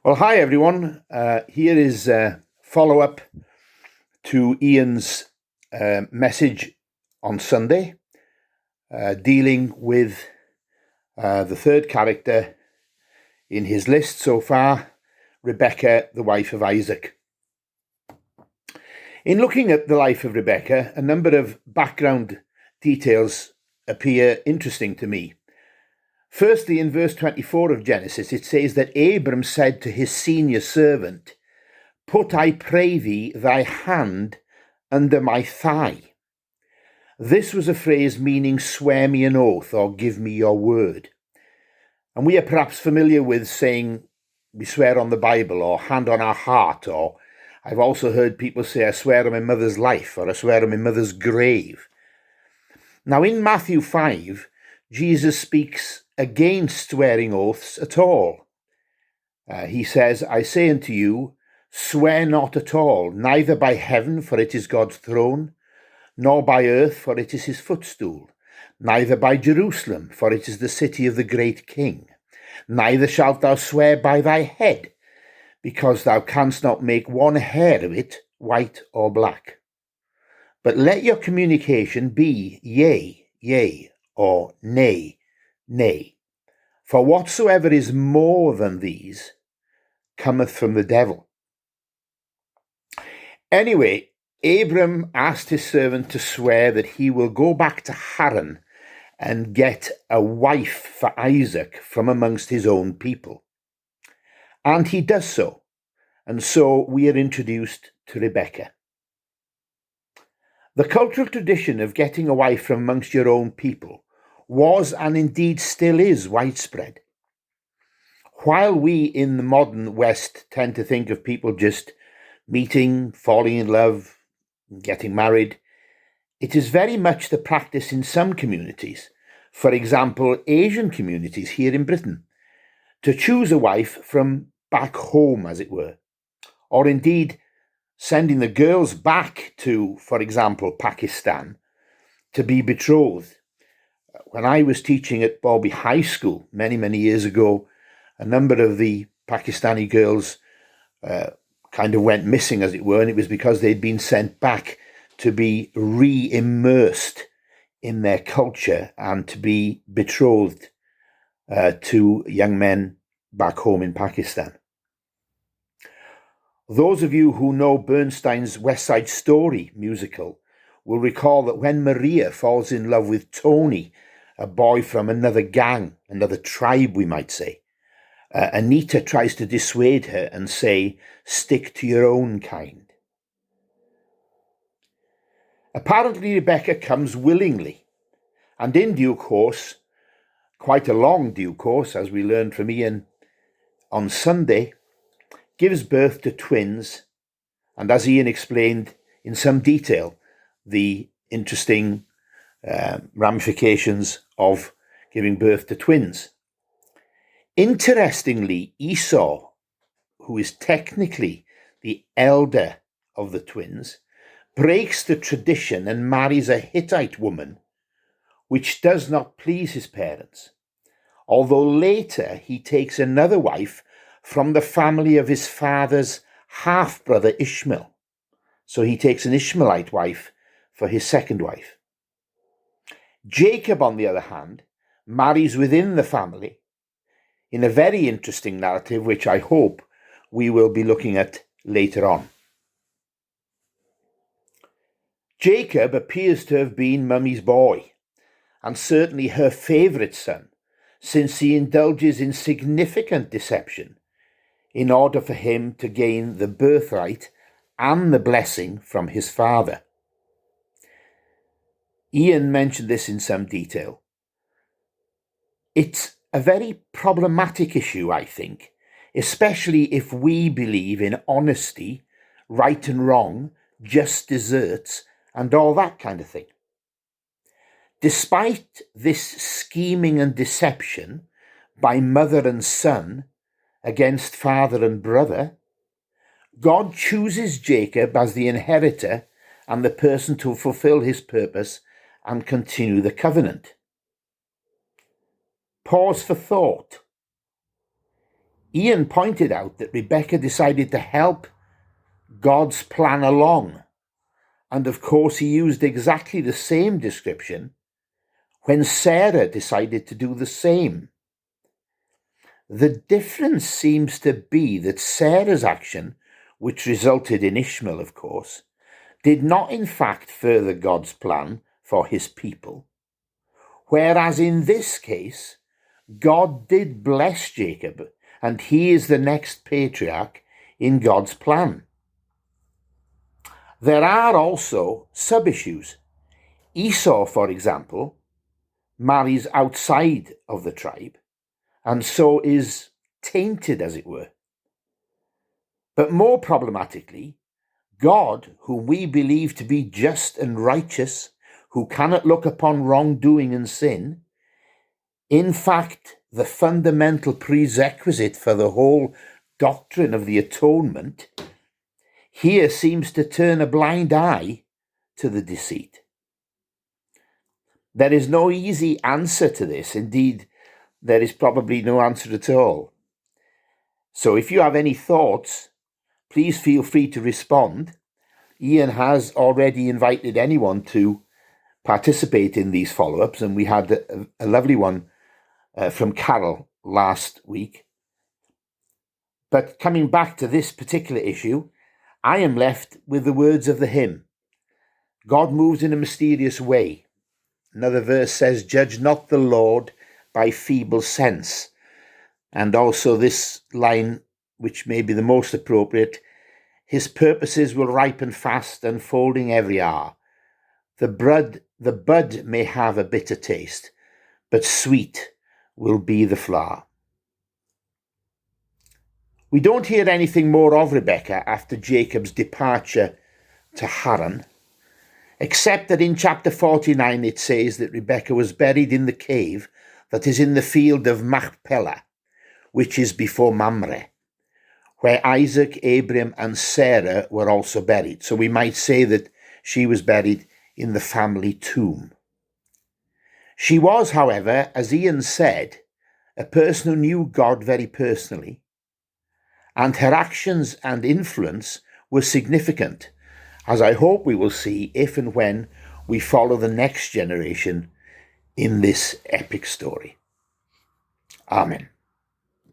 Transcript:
Well, hi everyone. Here is a follow-up to Ian's message on Sunday, dealing with the third character in his list so far, Rebekah, the wife of Isaac. In looking at the life of Rebekah, a number of background details appear interesting to me. Firstly, in verse 24 of Genesis, it says that Abram said to his senior servant, "Put, I pray thee, thy hand under my thigh." This was a phrase meaning swear me an oath or give me your word. And we are perhaps familiar with saying we swear on the Bible or hand on our heart, or I've also heard people say, I swear on my mother's life, or I swear on my mother's grave. Now in Matthew 5, Jesus speaks against swearing oaths at all. He says, I say unto you, swear not at all, neither by heaven, for it is God's throne, nor by earth, for it is his footstool, neither by Jerusalem, for it is the city of the great King. Neither shalt thou swear by thy head, because thou canst not make one hair of it white or black. But let your communication be yea, yea, or nay, nay. For whatsoever is more than these cometh from the devil. Anyway, Abram asked his servant to swear that he will go back to Haran and get a wife for Isaac from amongst his own people. And he does so. And so we are introduced to Rebekah. The cultural tradition of getting a wife from amongst your own people was and indeed still is widespread. While we in the modern West tend to think of people just meeting, falling in love, getting married, it is very much the practice in some communities, for example, Asian communities here in Britain, to choose a wife from back home, as it were, or indeed sending the girls back to, for example, Pakistan to be betrothed. When I was teaching at Bobby High School many, many years ago, a number of the Pakistani girls kind of went missing, as it were, and it was because they'd been sent back to be re-immersed in their culture and to be betrothed to young men back home in Pakistan. Those of you who know Bernstein's West Side Story musical will recall that when Maria falls in love with Tony, a boy from another gang, another tribe, we might say, Anita tries to dissuade her and say, stick to your own kind. Apparently, Rebekah comes willingly, and in due course, quite a long due course, as we learned from Ian on Sunday, gives birth to twins, and as Ian explained in some detail, the interesting ramifications of giving birth to twins. Interestingly, Esau, who is technically the elder of the twins, breaks the tradition and marries a Hittite woman, which does not please his parents, although later he takes another wife from the family of his father's half-brother Ishmael. So he takes an Ishmaelite wife for his second wife. Jacob, on the other hand, marries within the family in a very interesting narrative, which I hope we will be looking at later on. Jacob appears to have been Mummy's boy, and certainly her favourite son, since he indulges in significant deception in order for him to gain the birthright and the blessing from his father. Ian mentioned this in some detail. It's a very problematic issue, I think, especially if we believe in honesty, right and wrong, just desserts, and all that kind of thing. Despite this scheming and deception by mother and son against father and brother, God chooses Jacob as the inheritor and the person to fulfill his purpose and continue the covenant. Pause for thought. Ian pointed out that Rebekah decided to help God's plan along. And of course, he used exactly the same description when Sarah decided to do the same. The difference seems to be that Sarah's action, which resulted in Ishmael, of course, did not in fact further God's plan for his people, whereas in this case, God did bless Jacob, and he is the next patriarch in God's plan. There are also sub-issues. Esau, for example, marries outside of the tribe, and so is tainted, as it were. But more problematically, God, whom we believe to be just and righteous, who cannot look upon wrongdoing and sin, in fact, the fundamental prerequisite for the whole doctrine of the atonement, here seems to turn a blind eye to the deceit. There is no easy answer to this. Indeed, there is probably no answer at all. So if you have any thoughts, please feel free to respond. Ian has already invited anyone to participate in these follow-ups, and we had a lovely one from Carol last week. But coming back to this particular issue, I am left with the words of the hymn. God moves in a mysterious way. Another verse says, "Judge not the Lord by feeble sense." And also this line, which may be the most appropriate, "His purposes will ripen fast, unfolding every hour. The bud may have a bitter taste, but sweet will be the flower." We don't hear anything more of Rebekah after Jacob's departure to Haran, except that in chapter 49 it says that Rebekah was buried in the cave that is in the field of Machpelah, which is before Mamre, where Isaac, Abraham and Sarah were also buried. So we might say that she was buried in the family tomb. She was, however, as Ian said, a person who knew God very personally, and her actions and influence were significant, as I hope we will see if and when we follow the next generation in this epic story. Amen.